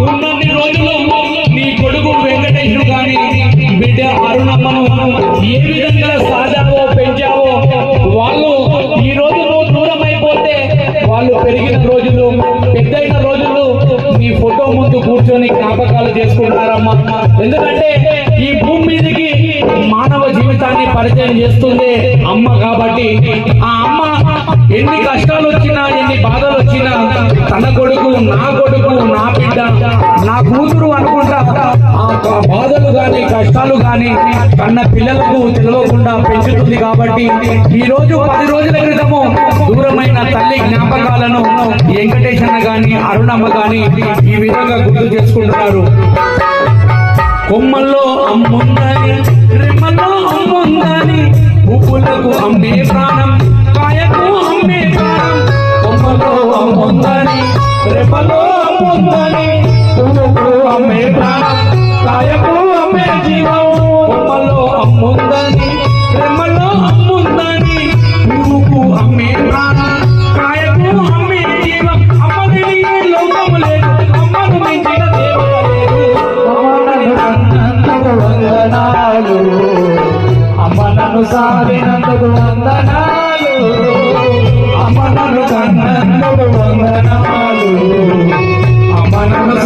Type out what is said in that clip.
ఉన్నన్ని రోజులు నీ కొడుకు వెంకటేశ్వరు గాని బిడ్డ అరుణమ్మను ఏ విధంగా సాధావో పెంచావో వాళ్ళు ఈ రోజు నువ్వు దూరం అయిపోతే వాళ్ళు పెరిగిన రోజులు పెద్దయిన రోజులు నీ ఫోటో ముందు కూర్చొని జ్ఞాపకాలు చేసుకుంటారమ్మా. ఎందుకంటే ఈ భూమి మీదకి మానవ జీవితాన్ని పరిచయం చేస్తుంది అమ్మ కాబట్టి ఆ అమ్మ ఎన్ని కష్టాలు వచ్చినా ఎన్ని బాధలు వచ్చినా తన కొడుకు నా బిడ్డ నా కూతురు అనుకుంటా ఆ బాధలు గాని కష్టాలు గాని కన్న పిల్లలకు తెలియకుండా పెంచుతుంది కాబట్టి ఈ రోజు 10 రోజుల క్రితము దూరమైన తల్లి జ్ఞాపకాలను వెంకటేశన్న గాని అరుణమ్మ గాని ఈ విధంగా గుర్తు చేసుకుంటున్నారు. కొమ్మల్లో అమ్ముందని రెమ్మల్లో అమ్ముందని పువ్వులకు అమ్మే ప్రాణం కాయకు అమ్మే ప్రాణం. కొమ్మల్లో అమ్ముందని రెమ్మల్లో అమ్ముందని పువ్వుకు అమ్మే ప్రాణం కాయకు అమ్మే జీవం. కొమ్మల్లో అమ్ముందని రెమ్మల్లో అమ్ముందని పువ్వుకు అమ్మే ప్రాణం కాయకు అమ్మే జీవం. అమ్మని లోకము లేదు అమ్మను మించిన దేవత లేదు. అమ్మ నన్ను సాగినందుకు వందనాలు, అమ్మ నన్ను కన్నందుకు వందనాలు, అమ్మ నన్ను